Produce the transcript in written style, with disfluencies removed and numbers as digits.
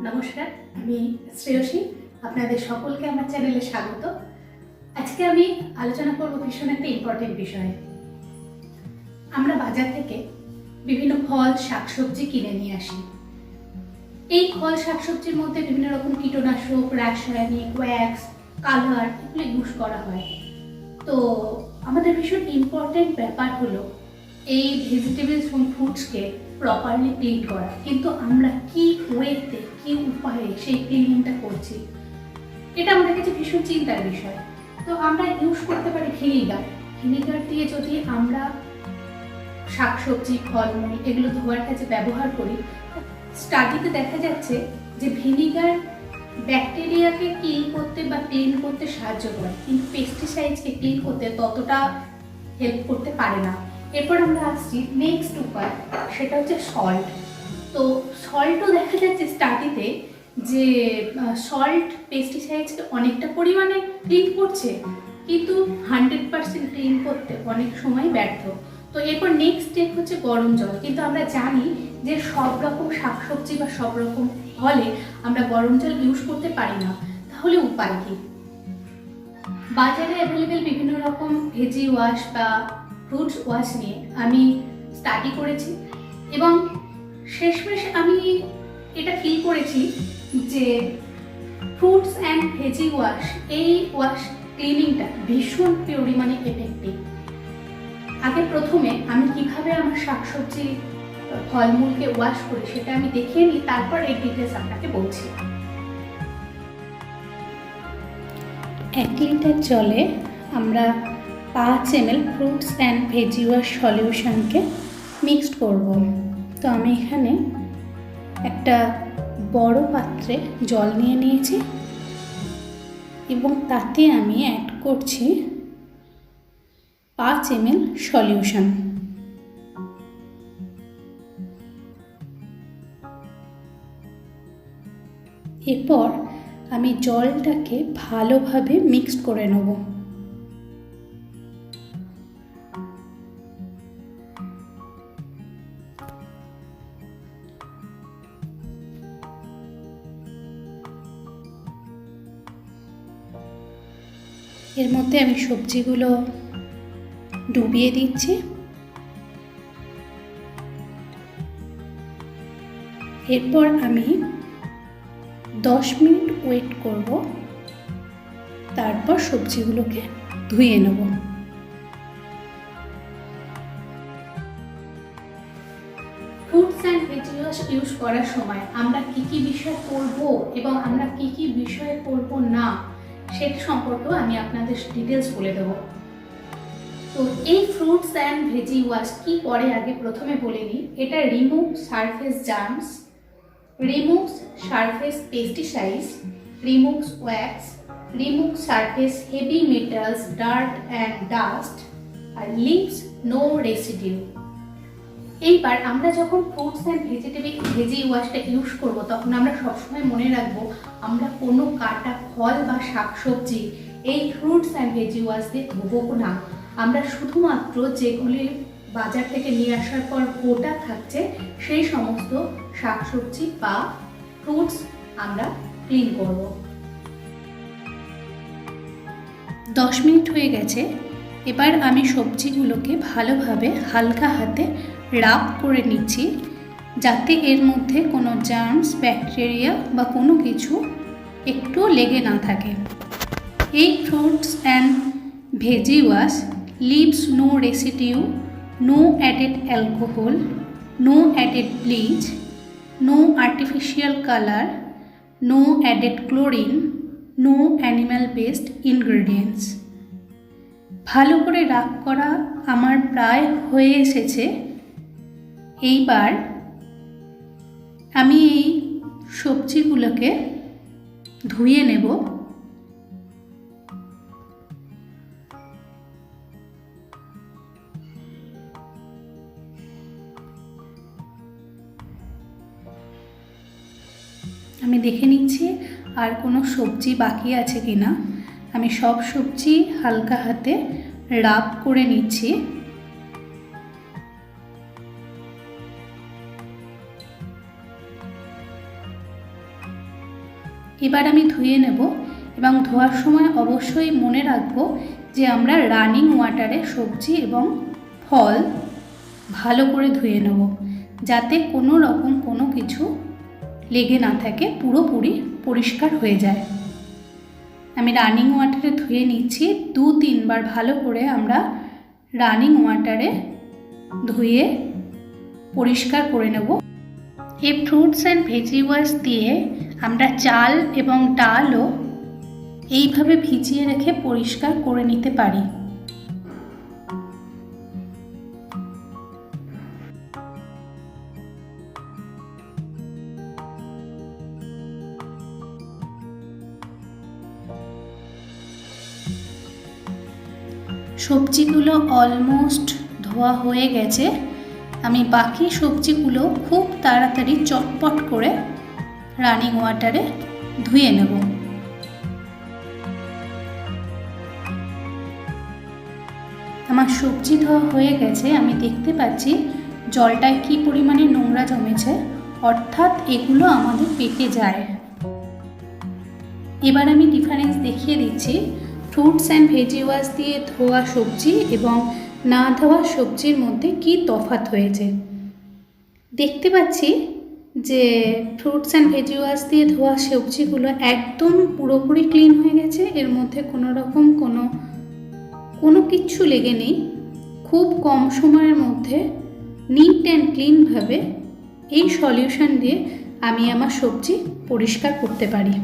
নমস্কার, আমি শ্রেয়সী। আপনাদের সকলকে আমার চ্যানেলে স্বাগত। আজকে আমি আলোচনা করব ভীষণ একটা ইম্পর্টেন্ট বিষয়। আমরা বাজার থেকে বিভিন্ন ফল শাকসবজি কিনে নিয়ে আসি। এই ফল শাকসবজির মধ্যে বিভিন্ন রকম কীটনাশক, রাসায়নিক, ওয়্যাক্স, কালার এগুলো ইউজ করা হয়। তো আমাদের ভীষণ ইম্পর্টেন্ট ব্যাপার হলো এই ভেজিটেবলস এবং ফ্রুটসকে প্রপারলি ক্লিন করা। কিন্তু আমরা কি ওয়েতে, কি উপায়ে সেই ক্লিনিংটা করছি, এটা আমাদের কাছে ভীষণ চিন্তার বিষয়। তো আমরা ইউজ করতে পারি ভিনিগার দিয়ে যদি আমরা শাকসবজি, ফলমূল এগুলো ধোয়ার কাজে ব্যবহার করি, স্টাডিতে দেখা যাচ্ছে যে ভিনিগার ব্যাকটেরিয়াকে ক্লিন করতে বা ক্লিন করতে সাহায্য করে, কিন্তু পেস্টিসাইডসকে ক্লিন করতে ততটা হেল্প করতে পারে না। এরপর আমরা আসছি নেক্সট উপায়, সেটা হচ্ছে সল্ট। তো সল্টও দেখা যাচ্ছে স্টাডিতে যে সল্ট পেস্টিসাইডসকে অনেকটা পরিমাণে ক্লিন করছে, কিন্তু 100% ক্লিন করতে অনেক সময় ব্যর্থ। তো এরপর নেক্সট স্টেপ হচ্ছে গরম জল। কিন্তু আমরা জানি যে সব রকম শাকসবজি বা সব রকম ফলে আমরা গরম জল ইউজ করতে পারি না। তাহলে উপায় কি? বাজারে অ্যাভেলেবেল বিভিন্ন রকম ভেজি ওয়াশ বা ফ্রুটস ওয়াশ নিয়ে আমি স্টাডি করেছি এবং শেষমেশ আমি এটা ফিল করেছি যে ফ্রুটস অ্যান্ড ভেজি ওয়াশ, এই ওয়াশ ক্লিনিংটা ভীষণ পরিমাণে এফেক্টিভ। আগে প্রথমে আমি কিভাবে আমার শাকসবজি, ফলমূলকে ওয়াশ করি সেটা আমি দেখিয়ে নিই, তারপর এই ডিটেলস আপনাকে বলছি। 1 লিটার জলে আমরা 5 ml fruits and veggie wash সলিউশনকে মিক্সড করব। তো আমি এখানে একটা বড় পাত্রে জল নিয়ে নিয়েছি এবং তাতে আমি অ্যাড করছি 5 ml সলিউশন। এরপর আমি জলটাকে ভালোভাবে মিক্সড করে নেব। এর মধ্যে আমি সবজিগুলো ডুবিয়ে দিচ্ছি। এরপর আমি 10 মিনিট ওয়েট করব, তারপর সবজিগুলোকে ধুয়ে নেব। Fruits and veggie wash use করার সময় আমরা কি কি বিষয় করব এবং আমরা কি কি বিষয় করব না, সেটা সম্পর্কেও আমি আপনাদের ডিটেলস বলে দেব। তো এই ফ্রুটস অ্যান্ড ভেজি ওয়াশ কি করে আগে প্রথমে বলে নিই। এটা remove surface germs, removes surface pesticides, removes wax, removes surface heavy metals, dirt and dust, and leaves no residue. এইবার আমরা যখন ফ্রুটস অ্যান্ড ভেজি ওয়াশটা ইউজ করব, তখন আমরা সবসময় মনে রাখবো আমরা কোনো কাটা ফল বা শাকসবজি এই ফ্রুটস অ্যান্ড ভেজি ওয়াশ দিয়ে ধোবো না। আমরা শুধুমাত্র যেগুলি বাজার থেকে নিয়ে আসার পর গোটা থাকছে সেই সমস্ত শাকসবজি বা ফ্রুটস আমরা ক্লিন করব। 10 মিনিট হয়ে গেছে। এবার আমি সবজিগুলোকে ভালোভাবে হালকা হাতে রাব করে নিচ্ছি, যাতে এর মধ্যে কোনো জার্মস, ব্যাকটেরিয়া বা কোনো কিছু একটু লেগে না থাকে। এই fruits and veggie wash leaves no residue, no added alcohol, no added bleach, no artificial color, no added chlorine, no animal based ingredients. ভালো করে রাগ করা আমার প্রায় হয়ে এসেছে। এইবার আমি এই সবজিগুলোকে ধুয়ে নেব। আমি দেখে নিচ্ছি আর কোনো সবজি বাকি আছে কিনা। আমি সব সবজি হালকা হাতে রাব করে নিচ্ছি। এবার আমি ধুয়ে নেব এবং ধোয়ার সময় অবশ্যই মনে রাখবো যে আমরা রানিং ওয়াটারে সবজি এবং ফল ভালো করে ধুয়ে নেব, যাতে কোনো রকম কোনো কিছু লেগে না থাকে, পুরোপুরি পরিষ্কার হয়ে যায়। আমি রানিং ওয়াটারে ধুয়ে নিচ্ছি। 2-3 বার ভালো করে আমরা রানিং ওয়াটারে ধুয়ে পরিষ্কার করে নেব। এই ফ্রুটস অ্যান্ড ভেজি ওয়াশ দিয়ে আমরা চাল এবং ডালও এইভাবে ভিজিয়ে রেখে পরিষ্কার করে নিতে পারি। সবজিগুলো অলমোস্ট ধোয়া হয়ে গেছে। আমি বাকি সবজিগুলো খুব তাড়াতাড়ি চটপট করে রানিং ওয়াটারে ধুয়ে নেব। আমার সবজি ধোয়া হয়ে গেছে। আমি দেখতে পাচ্ছি জলটায় কী পরিমাণে নোংরা জমেছে, অর্থাৎ এগুলো আমাদের পেটে যায়। এবার আমি ডিফারেন্স দেখিয়ে দিচ্ছি ফ্রুটস অ্যান্ড ভেজি ওয়াশ দিয়ে ধোয়া সবজি এবং না ধোয়া সবজির মধ্যে কি তফাৎ হয়েছে। দেখতে পাচ্ছি যে ফ্রুটস অ্যান্ড ভেজি ওয়াশ দিয়ে ধোয়া সবজিগুলো একদম পুরোপুরি ক্লিন হয়ে গেছে, এর মধ্যে কোনো রকম কোনো কিচ্ছু লেগে নেই। খুব কম সময়ের মধ্যে নিট অ্যান্ড ক্লিনভাবে এই সলিউশন দিয়ে আমি আমার সবজি পরিষ্কার করতে পারি।